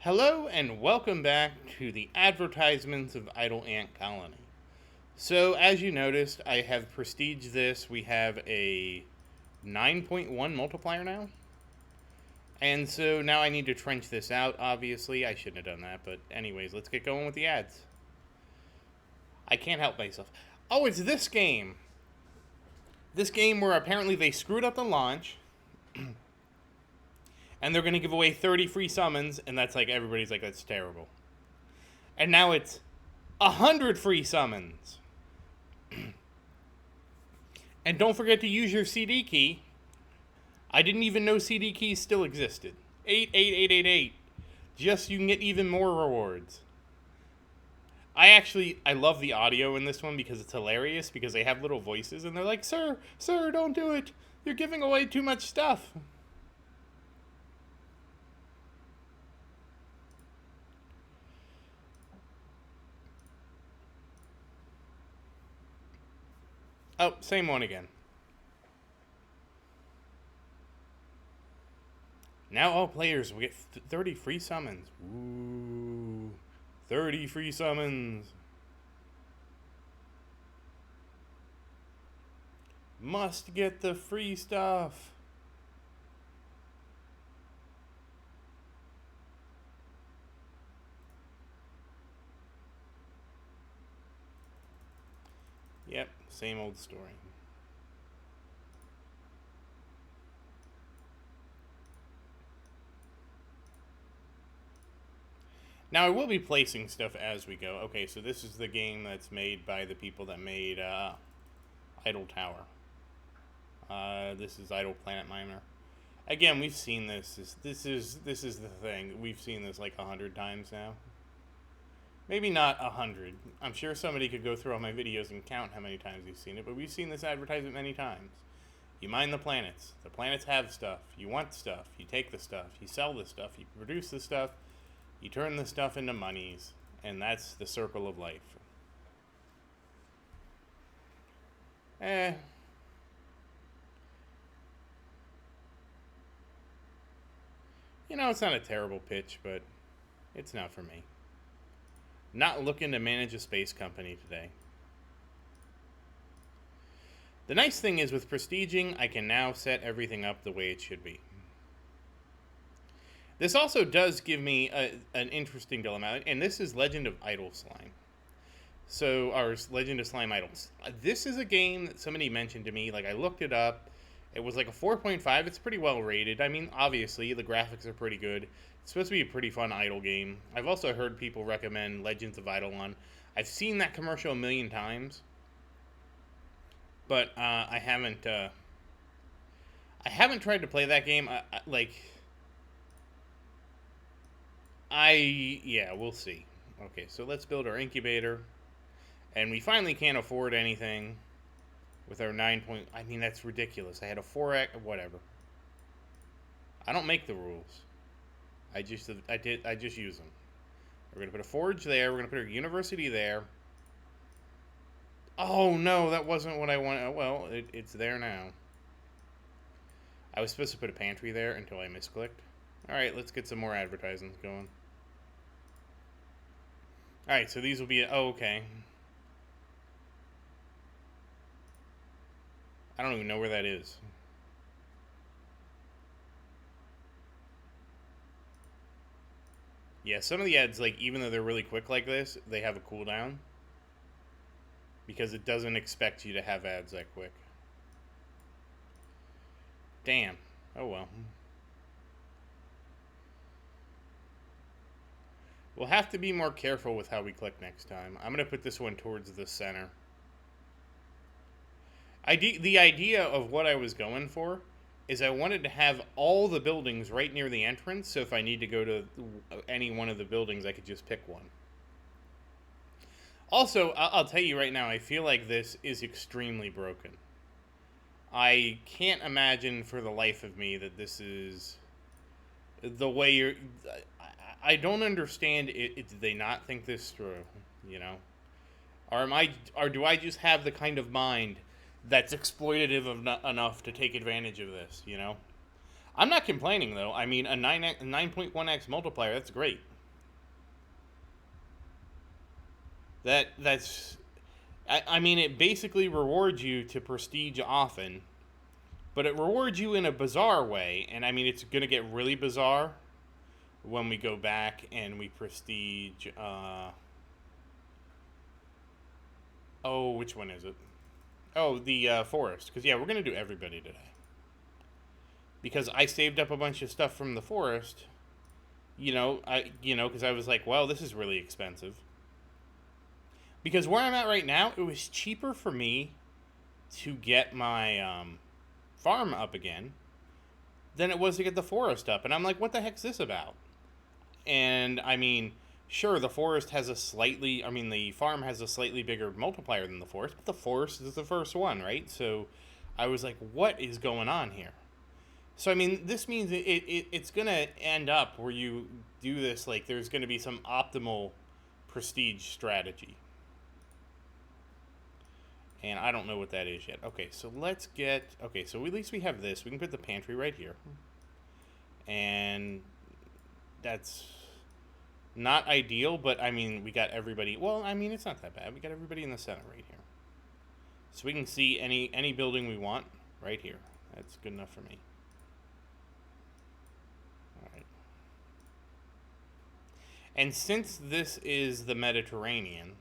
Hello and welcome back to the Advertisements of Idle Ant Colony. So, as you noticed, I have prestiged this. We have a 9.1 multiplier now. And so now I need to trench this out, obviously. I shouldn't have done that, but anyways, let's get going with the ads. I can't help myself. Oh, it's this game. This game where apparently they screwed up the launch. And they're going to give away 30 free summons, and that's like, everybody's like, that's terrible. And now it's 100 free summons. And don't forget to use your CD key. I didn't even know CD keys still existed. 88888. Just so you can get even more rewards. I love the audio in this one because it's hilarious, because they have little voices, and they're like, Sir, don't do it. You're giving away too much stuff. Oh, same one again. Now all players will get 30 free summons. Ooh, 30 free summons. Must get the free stuff. Yep, same old story. Now, I will be placing stuff as we go. Okay, so this is the game that's made by the people that made Idle Tower. This is Idle Planet Miner. Again, we've seen this. This is the thing. We've seen this like 100 times now. Maybe not 100. I'm sure somebody could go through all my videos and count how many times you've seen it, but we've seen this advertisement many times. You mine the planets. The planets have stuff. You want stuff. You take the stuff. You sell the stuff. You produce the stuff. You turn the stuff into monies. And that's the circle of life. You know, it's not a terrible pitch, but it's not for me. Not looking to manage a space company today. The nice thing is with prestiging, I can now set everything up the way it should be. This also does give me an interesting dilemma, and this is Legend of Idle Slime. So, or Legend of Slime Idols. This is a game that somebody mentioned to me. Like, I looked it up. It was like a 4.5. It's pretty well rated. I mean, obviously, the graphics are pretty good. It's supposed to be a pretty fun idle game. I've also heard people recommend Legends of Eidolon. I've seen that commercial a million times, but I haven't tried to play that game. Yeah, we'll see. Okay, so let's build our incubator, and we finally can't afford anything with our 9 point. I mean, that's ridiculous. I had a 4x, whatever. I don't make the rules. I just use them. We're gonna put a forge there. We're gonna put a university there. Oh no, that wasn't what I wanted. Well, it's there now. I was supposed to put a pantry there until I misclicked. All right, let's get some more advertisements going. All right, so these will be. Oh, okay. I don't even know where that is. Yeah, some of the ads, like, even though they're really quick like this, they have a cooldown. Because it doesn't expect you to have ads that quick. Damn. Oh well. We'll have to be more careful with how we click next time. I'm going to put this one towards the center. The idea of what I was going for is I wanted to have all the buildings right near the entrance, so if I need to go to any one of the buildings, I could just pick one. Also, I'll tell you right now, I feel like this is extremely broken. I can't imagine for the life of me that this is the way you're... I don't understand it. Do they not think this through, you know? Or do I just have the kind of mind that's exploitative enough to take advantage of this, you know? I'm not complaining, though. I mean, a 9.1x multiplier, that's great. That's I mean, it basically rewards you to prestige often, but it rewards you in a bizarre way. And I mean, it's going to get really bizarre when we go back and we prestige. Oh, which one is it? Oh, the forest. Because, yeah, we're going to do everybody today. Because I saved up a bunch of stuff from the forest. Because I was like, well, this is really expensive. Because where I'm at right now, it was cheaper for me to get my farm up again than it was to get the forest up. And I'm like, what the heck's this about? And I mean, sure, the farm has a slightly bigger multiplier than the forest, but the forest is the first one, right? So I was like, what is going on here? So I mean, this means it's going to end up where you do this, like there's going to be some optimal prestige strategy. And I don't know what that is yet. Okay, so so at least we have this. We can put the pantry right here. And that's not ideal, but I mean, we got everybody. Well, I mean, it's not that bad. We got everybody in the center right here. So we can see any building we want right here. That's good enough for me. All right. And since this is the Mediterranean,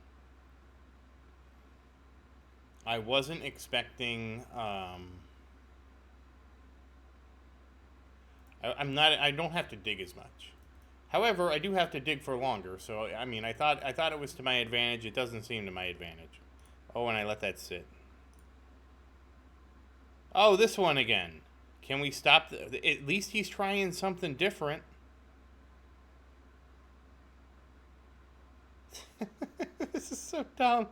I wasn't expecting. I don't have to dig as much. However, I do have to dig for longer. So I mean, I thought it was to my advantage. It doesn't seem to my advantage. Oh, and I let that sit. Oh, this one again. Can we stop? At least he's trying something different. This is so dumb.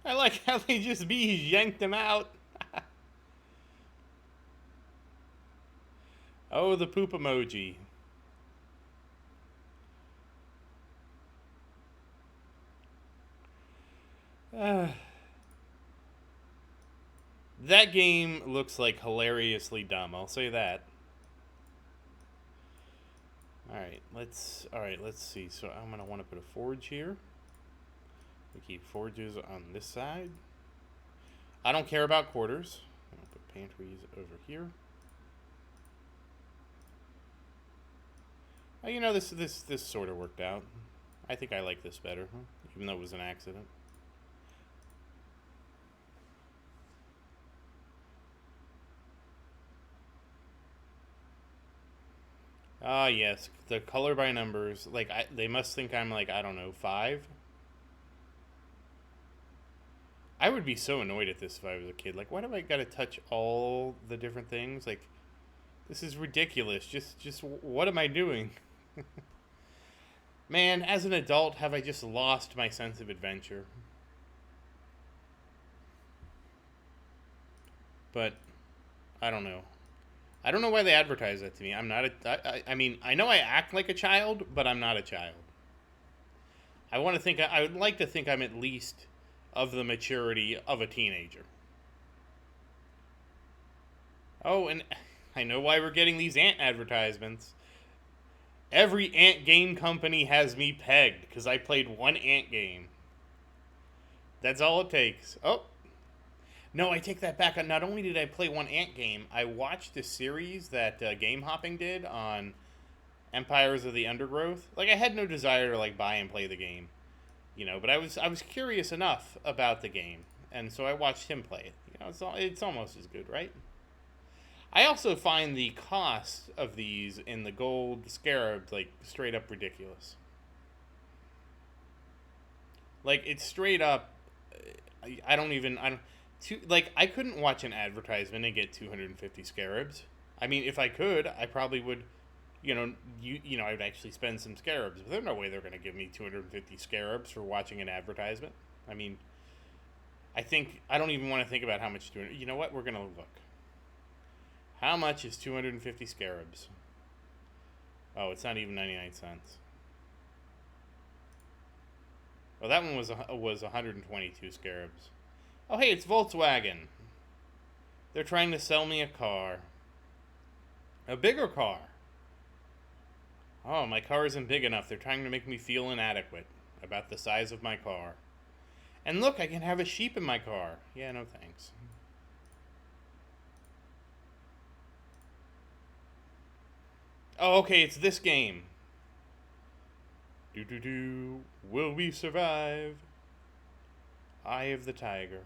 I like how they just bees yanked him out. Oh, the poop emoji. That game looks like hilariously dumb. I'll say that. All right, let's see. So I'm gonna want to put a forge here. We keep forges on this side. I don't care about quarters. I'll put pantries over here. Oh, you know, this sort of worked out. I think I like this better, even though it was an accident. Ah, yes, the color by numbers. Like, they must think I'm like, I don't know, 5. I would be so annoyed at this if I was a kid. Like, why do I gotta touch all the different things? Like, this is ridiculous. Just what am I doing? Man, as an adult, have I just lost my sense of adventure? But I don't know. I don't know why they advertise that to me. I'm not I mean, I know I act like a child, but I'm not a child. I would like to think I'm at least of the maturity of a teenager. Oh, and I know why we're getting these ant advertisements. Every ant game company has me pegged because I played one ant game. That's all it takes. Oh, no, I take that back. Not only did I play one ant game, I watched a series that Game Hopping did on Empires of the Undergrowth. Like, I had no desire to like buy and play the game, but I was curious enough about the game, and so I watched him play it. It's almost as good, right? I also find the cost of these in the gold scarabs like straight up ridiculous. Like, it's straight up. I don't even. I don't. I couldn't watch an advertisement and get 250 scarabs. I mean, if I could, I probably would. I'd actually spend some scarabs. But there's no way they're going to give me 250 scarabs for watching an advertisement. I mean, I don't even want to think about how much. You know what? We're going to look. How much is 250 scarabs? Oh, it's not even 99 cents. Well, that one was 122 scarabs. Oh, hey, it's Volkswagen. They're trying to sell me a car. A bigger car. Oh, my car isn't big enough. They're trying to make me feel inadequate about the size of my car. And look, I can have a sheep in my car. Yeah, no thanks. Oh, okay, it's this game. Do. Will we survive? Eye of the Tiger.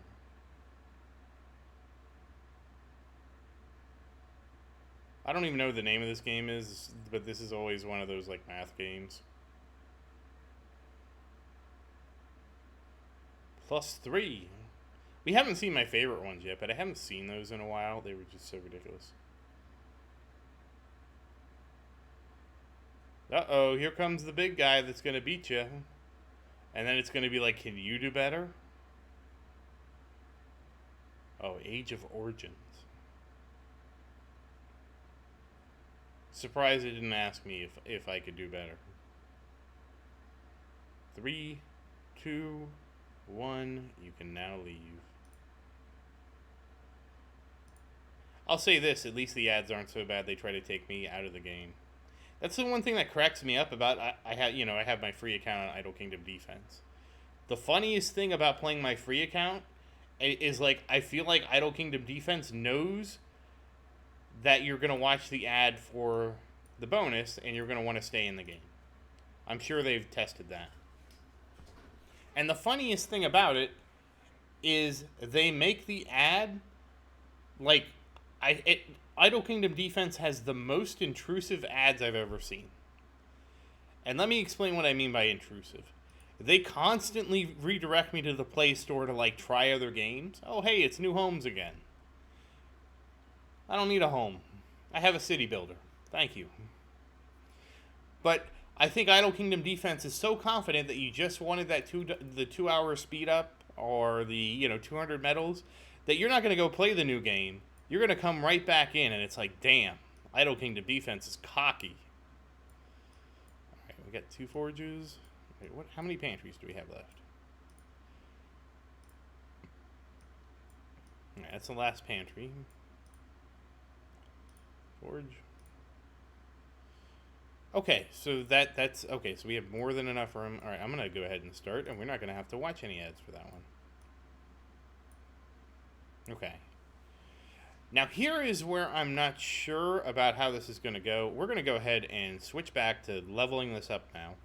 I don't even know what the name of this game is, but this is always one of those like math games. +3. We haven't seen my favorite ones yet, but I haven't seen those in a while. They were just so ridiculous. Uh-oh, here comes the big guy that's going to beat you. And then it's going to be like, can you do better? Oh, Age of Origins. Surprised it didn't ask me if I could do better. 3, 2, 1, you can now leave. I'll say this, at least the ads aren't so bad they try to take me out of the game. That's the one thing that cracks me up about I have my free account on Idle Kingdom Defense. The funniest thing about playing my free account is like I feel like Idle Kingdom Defense knows that you're going to watch the ad for the bonus and you're going to want to stay in the game. I'm sure they've tested that. And the funniest thing about it is they make the ad like Idle Kingdom Defense has the most intrusive ads I've ever seen. And let me explain what I mean by intrusive. They constantly redirect me to the Play Store to like try other games. Oh, hey, it's New Homes again. I don't need a home. I have a city builder. Thank you. But I think Idle Kingdom Defense is so confident that you just wanted that the 2 hour speed up or the 200 medals that you're not going to go play the new game. You're going to come right back in, and it's like, damn, Idle Kingdom Defense is cocky. All right, we got 2 forges. Wait, how many pantries do we have left? All right, that's the last pantry. Forge. Okay, so that's okay. So we have more than enough room. All right, I'm gonna go ahead and start, and we're not gonna have to watch any ads for that one. Okay. Now here is where I'm not sure about how this is gonna go. We're gonna go ahead and switch back to leveling this up now,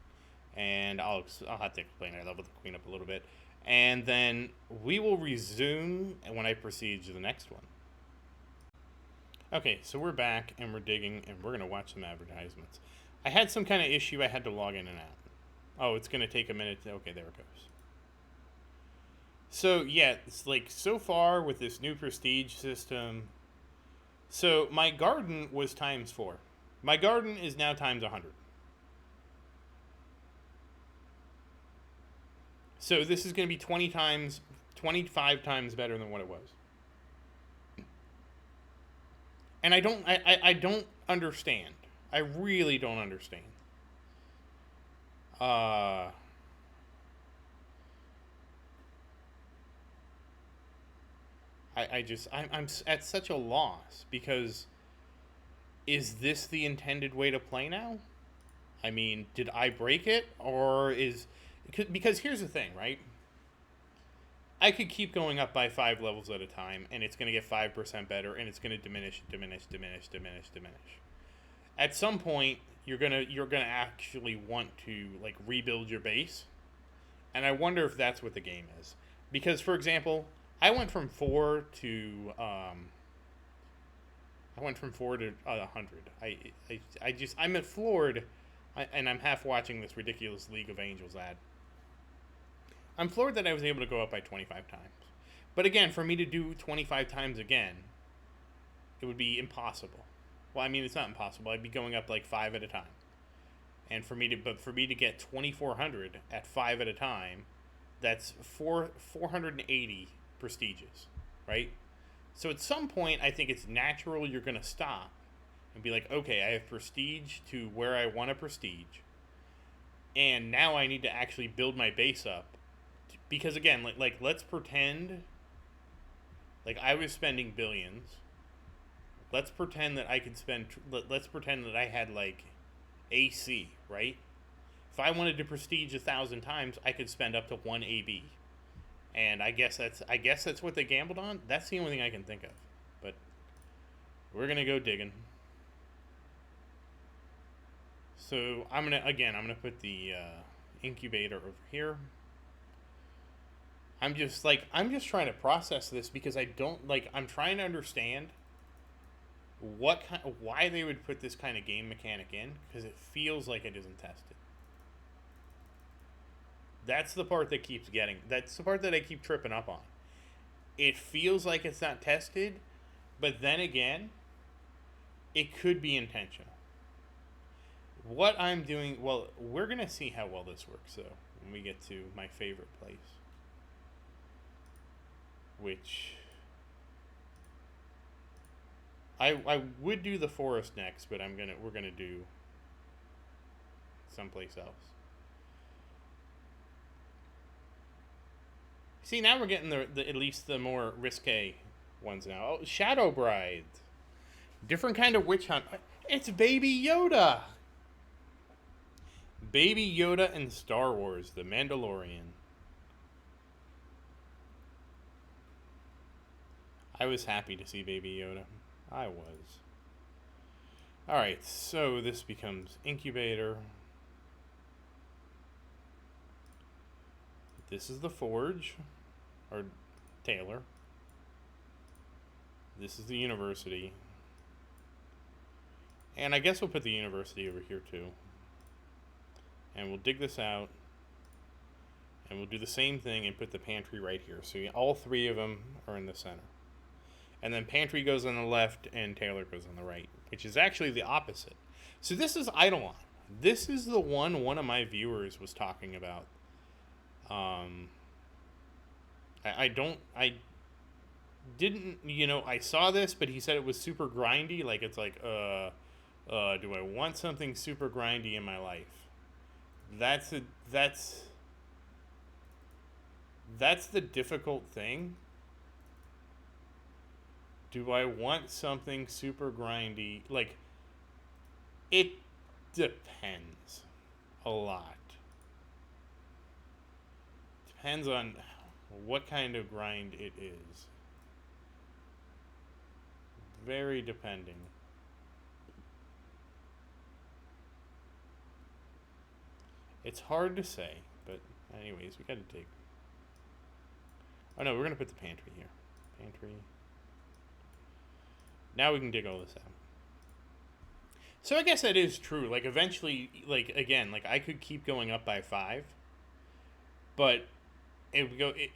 and I'll have to explain. I leveled the queen up a little bit, and then we will resume when I proceed to the next one. Okay, so we're back, and we're digging, and we're going to watch some advertisements. I had some kind of issue. I had to log in and out. Oh, it's going to take a minute. Okay, there it goes. So, yeah, it's like so far with this new prestige system. So, my garden was ×4. My garden is now ×100. So, this is going to be 25 times better than what it was. And I don't understand. I really don't understand. I'm at such a loss because is this the intended way to play now? I mean, did I break it or because here's the thing, right? I could keep going up by 5 levels at a time, and it's going to get 5% better, and it's going to diminish. At some point, you're gonna actually want to like rebuild your base, and I wonder if that's what the game is. Because, for example, I went from 4 to 100. I'm at floored, and I'm half watching this ridiculous League of Angels ad. I'm floored that I was able to go up by 25 times. But again, for me to do 25 times again, it would be impossible. Well, I mean, it's not impossible. I'd be going up like 5 at a time. And for me to get 2,400 at 5 at a time, that's 480 prestiges, right? So at some point, I think it's natural you're going to stop and be like, okay, I have prestige to where I want a prestige. And now I need to actually build my base up. Because again, let's pretend like I was spending billions. let's pretend that I could spend. Let's pretend that I had like AC, right? If I wanted to prestige 1,000 times, I could spend up to one AB, and I guess that's what they gambled on. That's the only thing I can think of. But we're gonna go digging. So I'm gonna put the incubator over here. I'm just trying to process this because I don't like. I'm trying to understand why they would put this kind of game mechanic in, because it feels like it isn't tested. That's the part that keeps getting. That's the part that I keep tripping up on. It feels like it's not tested, but then again, it could be intentional. What I'm doing, well, we're gonna see how well this works though when we get to my favorite place, which I would do the forest next, but we're gonna do someplace else. See, now we're getting the at least the more risque ones now. Oh, Shadow Bride, different kind of witch hunt. It's Baby Yoda. Baby Yoda in Star Wars: The Mandalorian. I was happy to see Baby Yoda. I was. Alright, so this becomes incubator. This is the forge, or Taylor. This is the university. And I guess we'll put the university over here too. And we'll dig this out. And we'll do the same thing and put the pantry right here. So all three of them are in the center. And then pantry goes on the left and Taylor goes on the right, which is actually the opposite. So this is Eidolon. This is the one of my viewers was talking about. I didn't, I saw this, but he said it was super grindy. Like, it's like, do I want something super grindy in my life? That's the difficult thing. Do I want something super grindy? Like, it depends a lot. Depends on what kind of grind it is. Very depending. It's hard to say, but anyways, we gotta dig. Oh no, we're gonna put the pantry here. Pantry. Now we can dig all this out. So I guess that is true. Like, eventually, like, again, like, I could keep going up by 5, but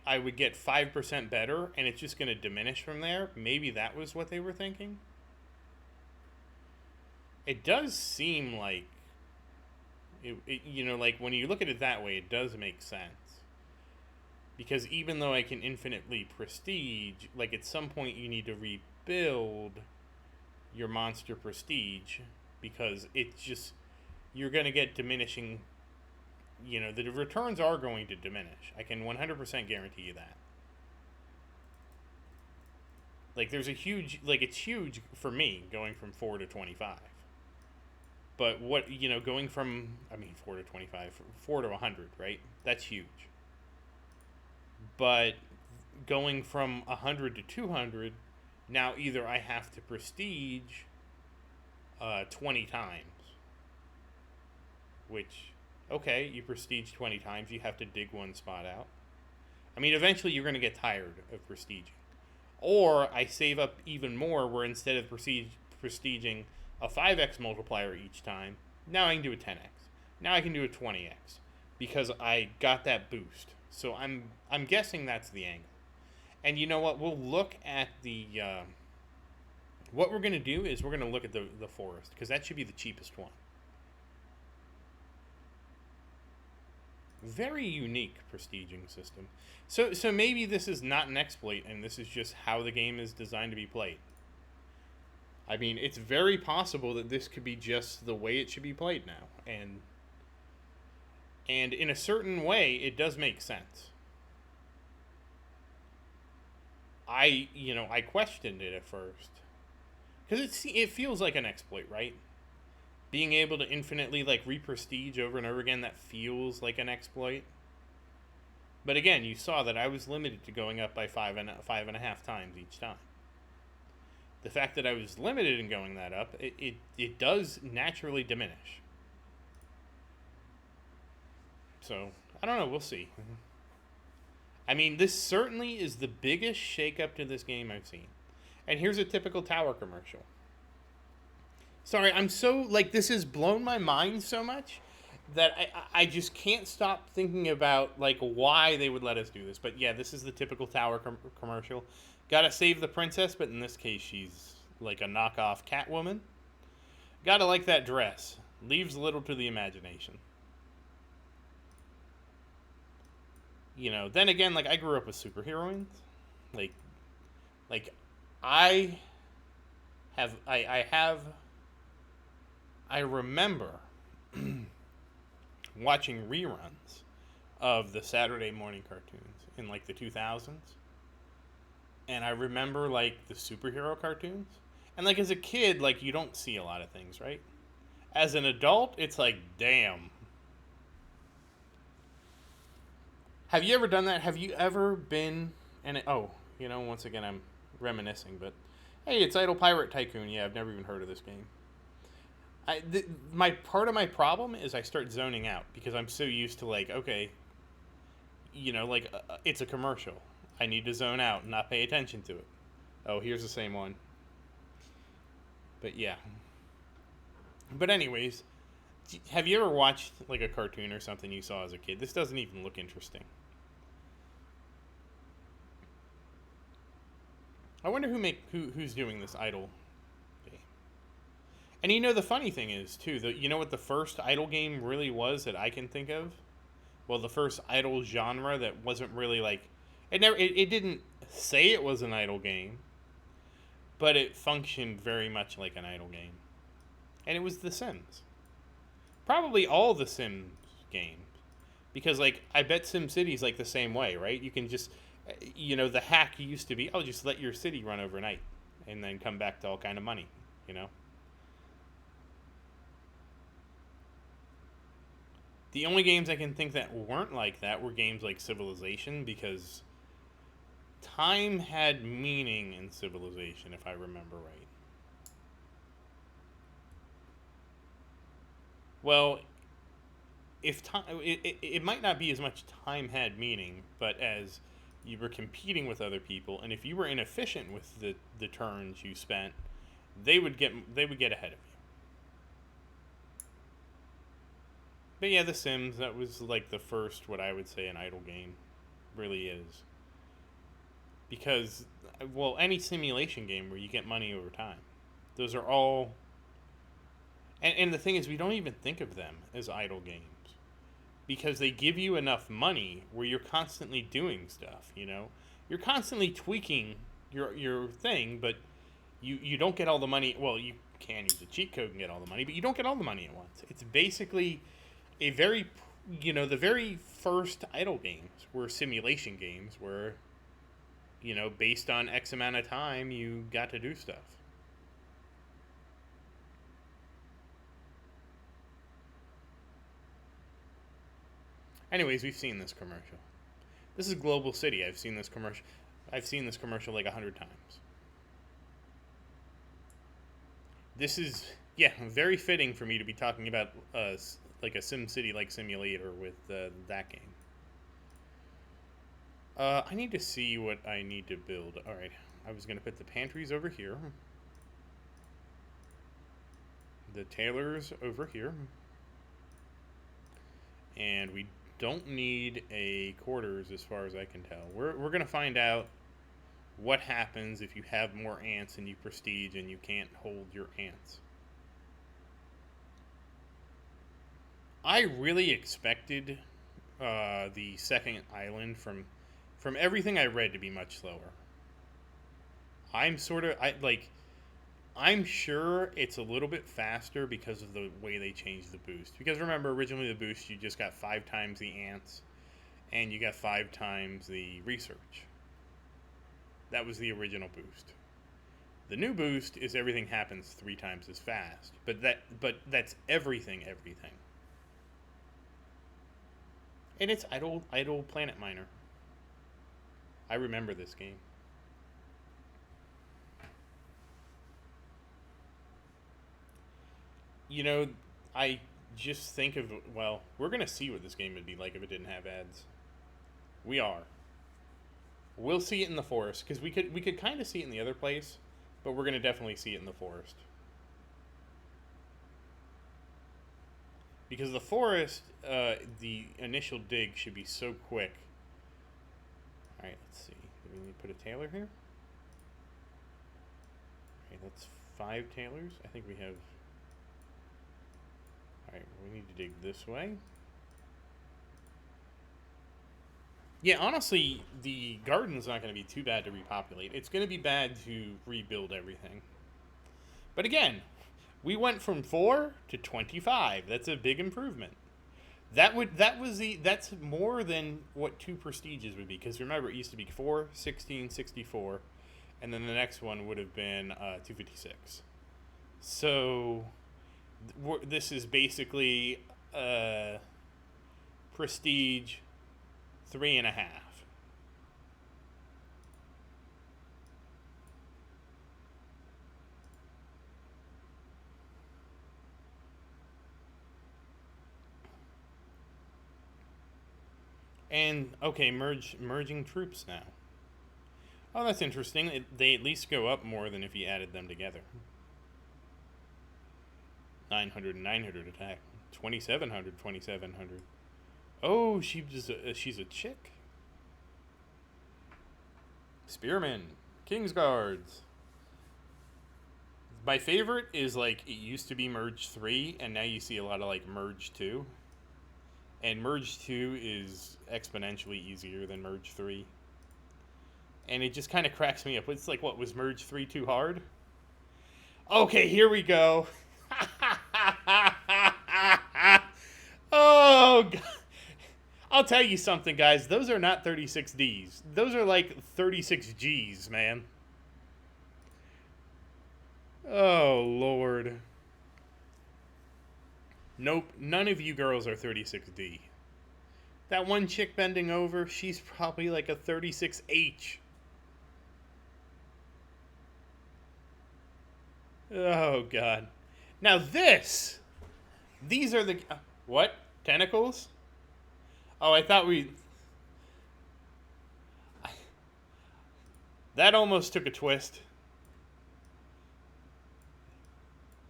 I would get 5% better, and it's just going to diminish from there. Maybe that was what they were thinking. It does seem like, like, when you look at it that way, it does make sense. Because even though I can infinitely prestige, like, at some point you need to rebuild your monster prestige, because it's just, you're going to get diminishing, the returns are going to diminish. I can 100% guarantee you that. Like, there's a huge, like, it's huge for me going from 4 to 25. But what, going from, 4 to 25, 4 to 100, right? That's huge. But going from 100 to 200, now either I have to prestige 20 times, which, okay, you prestige 20 times, you have to dig one spot out. Eventually you're going to get tired of prestiging. Or I save up even more, where instead of prestiging a 5x multiplier each time, now I can do a 10x. Now I can do a 20x, because I got that boost. So I'm guessing that's the angle. And you know what? We'll look at the... what we're going to do is we're going to look at the forest, because that should be the cheapest one. Very unique prestiging system. So maybe this is not an exploit, and this is just how the game is designed to be played. It's very possible that this could be just the way it should be played now. And in a certain way, it does make sense. I questioned it at first. Because it feels like an exploit, right? Being able to infinitely like re-prestige over and over again, that feels like an exploit. But again, you saw that I was limited to going up by five and a half times each time. The fact that I was limited in going that up, it does naturally diminish. So, I don't know, we'll see. I mean, this certainly is the biggest shakeup to this game I've seen. And here's a typical tower commercial. Sorry, I'm so, like, this has blown my mind so much that I just can't stop thinking about, like, why they would let us do this. But yeah, this is the typical tower commercial. Gotta save the princess, but in this case, she's like a knockoff Catwoman. Gotta like that dress. Leaves little to the imagination. You know, then again, like, I grew up with superheroines. Like, like, I I remember watching reruns of the Saturday morning cartoons in like the 2000s. And I remember like the superhero cartoons. And like as a kid, like you don't see a lot of things, right? As an adult, it's like, damn. Have you ever done that? Have you ever been oh, you know, once again I'm reminiscing, but hey, it's Idle Pirate Tycoon. Yeah, I've never even heard of this game. My part of my problem is I start zoning out because I'm so used to like, okay, you know, like it's a commercial. I need to zone out and not pay attention to it. Oh, here's the same one. But yeah. But anyways, have you ever watched like a cartoon or something you saw as a kid? This doesn't even look interesting. I wonder who's doing this Idle game. And you know the funny thing is too, you know what the first Idle game really was that I can think of? Well, the first Idle genre that wasn't really like it didn't say it was an Idle game, but it functioned very much like an Idle game. And it was The Sims. Probably all the Sims games. Because like I bet SimCity's like the same way, right? You can just you know, the hack used to be, oh, just let your city run overnight and then come back to all kind of money, you know? The only games I can think that weren't like that were games like Civilization because time had meaning in Civilization, if I remember right. Well, if time, it might not be as much time had meaning, but as you were competing with other people, and if you were inefficient with the turns you spent, they would get ahead of you. But yeah, The Sims, that was like the first what I would say an idle game really is. Because well, any simulation game where you get money over time. Those are all and the thing is we don't even think of them as idle games. Because they give you enough money where you're constantly doing stuff, you know? You're constantly tweaking your thing, but you don't get all the money. Well, you can use a cheat code and get all the money, but you don't get all the money at once. It's basically a very, you know, the very first idle games were simulation games where, you know, based on X amount of time, you got to do stuff. Anyways, we've seen this commercial. This is Global City. I've seen this commercial. I've seen this commercial like 100 times. This is yeah very fitting for me to be talking about like a SimCity like simulator with that game. I need to see what I need to build. All right, I was gonna put the pantries over here, the tailors over here, and we don't need a quarters as far as I can tell. We're gonna find out what happens if you have more ants and you prestige and you can't hold your ants. I really expected the second island from everything I read to be much slower. I'm sort of I like I'm sure it's a little bit faster because of the way they changed the boost. Because remember, originally the boost you just got 5 times the ants, and you got 5 times the research. That was the original boost. The new boost is everything happens 3 times as fast, but that's everything. And it's idle planet miner. I remember this game. You know, I just think of, well, we're gonna see what this game would be like if it didn't have ads. We are. We'll see it in the forest because we could kind of see it in the other place, but we're gonna definitely see it in the forest. Because the forest, the initial dig should be so quick. All right, let's see. Do we need to put a tailor here? Okay, that's 5 tailors. I think we have. All right, we need to dig this way. Yeah, honestly, the garden's not going to be too bad to repopulate. It's going to be bad to rebuild everything. But again, we went from 4 to 25. That's a big improvement. That's more than what 2 prestiges would be. Because remember, it used to be 4, 16, 64, and then the next one would have been 256. So this is basically prestige 3.5. And okay, merging troops now. Oh, that's interesting. They at least go up more than if you added them together. 900 and 900 attack. 2700, 2700. Oh, she's a chick. Spearmen, King's Guards. My favorite is like it used to be Merge 3, and now you see a lot of like Merge 2. And Merge 2 is exponentially easier than Merge 3. And it just kind of cracks me up. It's like, what, was Merge 3 too hard? Okay, here we go. Oh, God. I'll tell you something, guys. Those are not 36Ds. Those are like 36Gs, man. Oh, Lord. Nope, none of you girls are 36D. That one chick bending over, she's probably like a 36H. Oh, God. Now these are the... what? Tentacles? Oh, I thought we... That almost took a twist.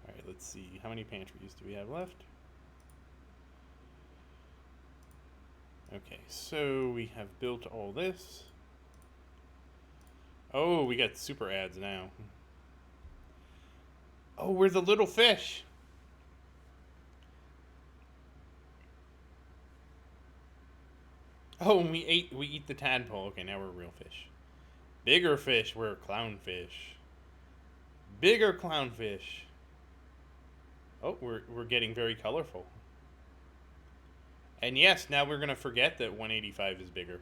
Alright, let's see. How many pantries do we have left? Okay, so we have built all this. Oh, we got super ads now. Oh, we're the little fish. Oh, and we eat the tadpole. Okay, now we're real fish. Bigger fish, we're clownfish. Bigger clownfish. Oh, we're getting very colorful. And yes, now we're gonna forget that 185 is bigger.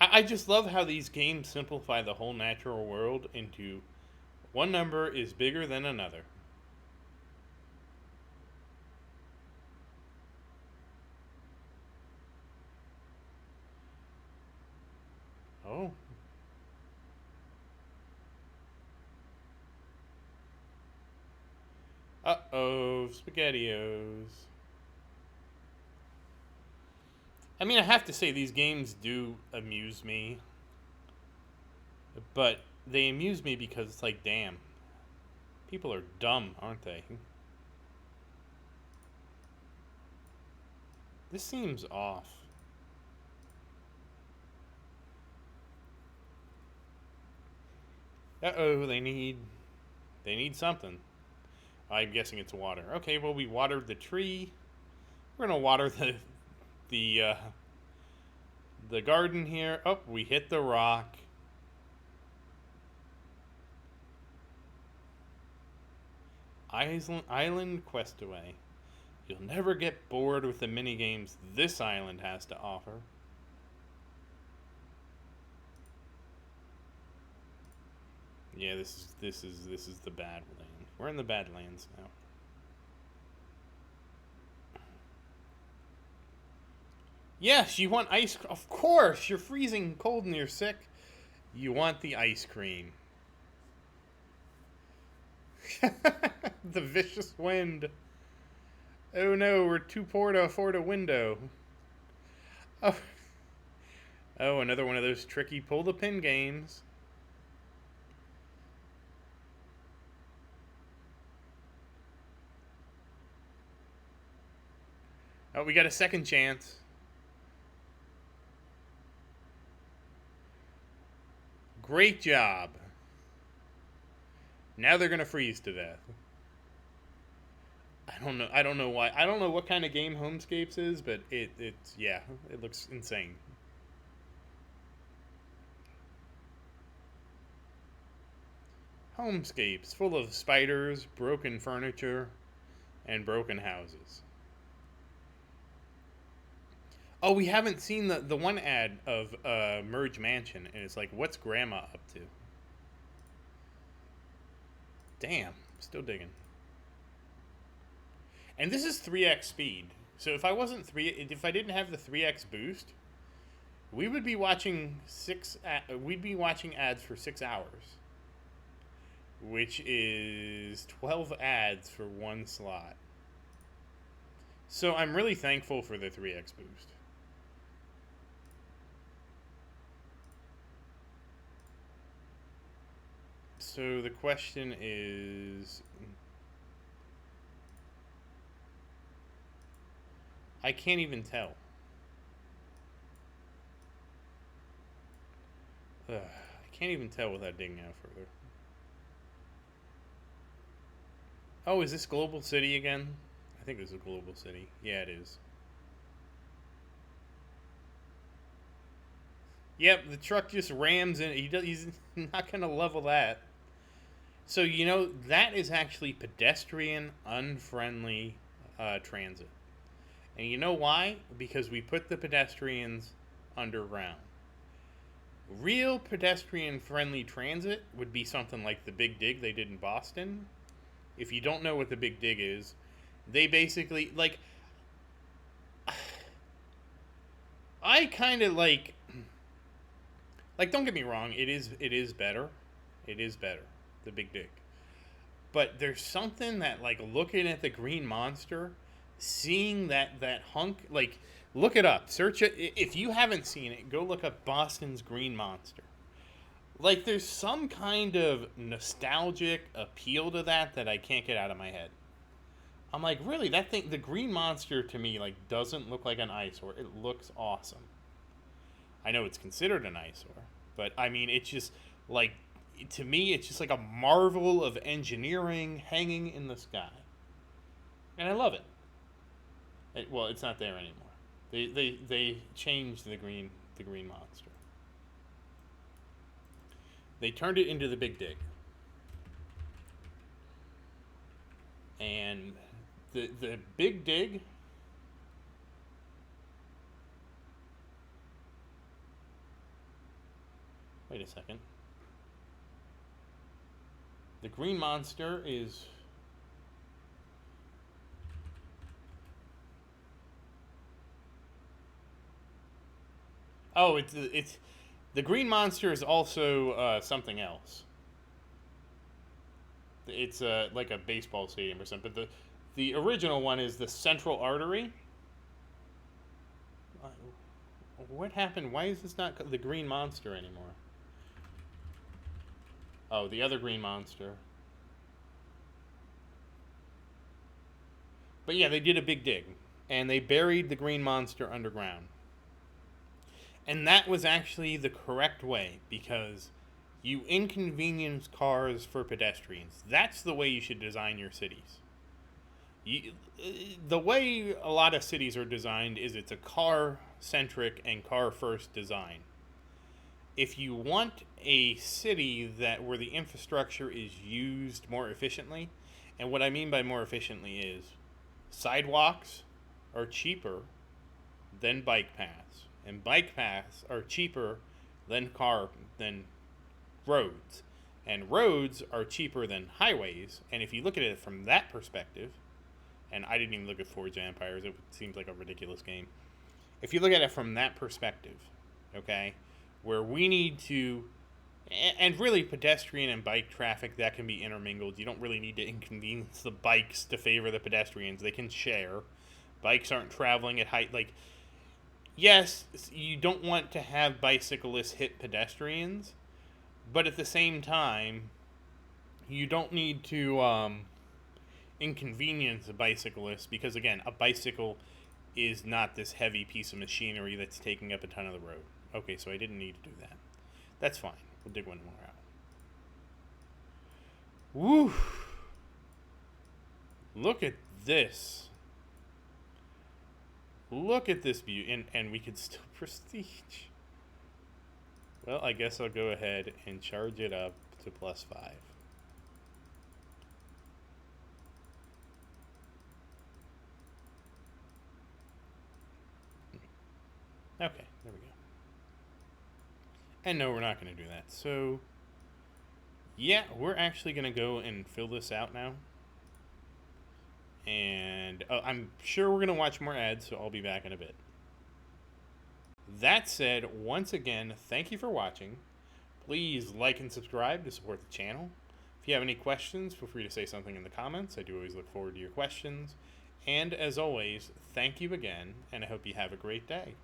I just love how these games simplify the whole natural world into one number is bigger than another. Oh. Uh-oh, SpaghettiOs. I mean, I have to say, these games do amuse me. But they amuse me because it's like, damn. People are dumb, aren't they? This seems off. Uh-oh, they need something. I'm guessing it's water. Okay, well, we watered the tree. We're gonna water the garden here. Oh, we hit the rock. Island Questaway. You'll never get bored with the mini games this island has to offer. Yeah, this is the bad land. We're in the Badlands now. Yes, you want ice. Of course, you're freezing cold and you're sick. You want the ice cream. The vicious wind. Oh no, we're too poor to afford a window. Oh, oh, another one of those tricky pull the pin games. Oh, we got a second chance. Great job. Now they're gonna freeze to death. I don't know. I don't know why. I don't know what kind of game Homescapes is, but it's yeah, it looks insane. Homescapes full of spiders, broken furniture, and broken houses. Oh, we haven't seen the one ad of Merge Mansion, and it's like, what's Grandma up to? Damn, still digging. And this is 3x speed. So if I didn't have the 3x boost, we would be watching we'd be watching ads for 6 hours, which is 12 ads for one slot. So I'm really thankful for the 3x boost. So the question is, I can't even tell. Ugh, I can't even tell without digging out further. Oh, is this Global City again? I think this is Global City. Yeah, it is. Yep, the truck just rams in. He's not going to level that. So, that is actually pedestrian unfriendly transit. And you know why? Because we put the pedestrians underground. Real pedestrian friendly transit would be something like the Big Dig they did in Boston. If you don't know what the Big Dig is, they basically, like, I kind of don't get me wrong, it is better. It is better, the Big Dig. But there's something that, like, looking at the Green Monster, seeing that hunk, like, look it up, search it. If you haven't seen it, go look up Boston's Green Monster. Like, there's some kind of nostalgic appeal to that I can't get out of my head. I'm like, really, that thing, the Green Monster to me, like, doesn't look like an eyesore. It looks awesome. I know it's considered an eyesore, but I mean, it's just like, to me, it's just like a marvel of engineering hanging in the sky, and I love it. Well, it's not there anymore. They changed the green monster. They turned it into the Big Dig, and the Big Dig. Wait a second. The Green Monster is. Oh, it's the Green Monster is also something else. It's like a baseball stadium or something. But the original one is the Central Artery. What happened? Why is this not the Green Monster anymore? Oh, the other Green Monster. But yeah, they did a big dig, and they buried the Green Monster underground. And that was actually the correct way, because you inconvenience cars for pedestrians. That's the way you should design your cities. You, the way a lot of cities are designed is it's a car centric and car first design. If you want a city where the infrastructure is used more efficiently, and what I mean by more efficiently is sidewalks are cheaper than bike paths, and bike paths are cheaper than roads. And roads are cheaper than highways. And if you look at it from that perspective, and I didn't even look at Forge Empires, it seems like a ridiculous game. If you look at it from that perspective, okay, where we need to, and really pedestrian and bike traffic, that can be intermingled. You don't really need to inconvenience the bikes to favor the pedestrians. They can share. Bikes aren't traveling at height. Like, yes, you don't want to have bicyclists hit pedestrians, but at the same time, you don't need to inconvenience a bicyclist because, again, a bicycle is not this heavy piece of machinery that's taking up a ton of the road. Okay, so I didn't need to do that. That's fine. We'll dig one more out. Woo! Look at this. Look at this beauty. And we could still prestige. Well, I guess I'll go ahead and charge it up to +5. Okay, there we go. And no, we're not going to do that. So, yeah, we're actually going to go and fill this out now. And I'm sure we're going to watch more ads, so I'll be back in a bit. That said, once again, thank you for watching. Please like and subscribe to support the channel. If you have any questions, feel free to say something in the comments. I do always look forward to your questions. And as always, thank you again, and I hope you have a great day.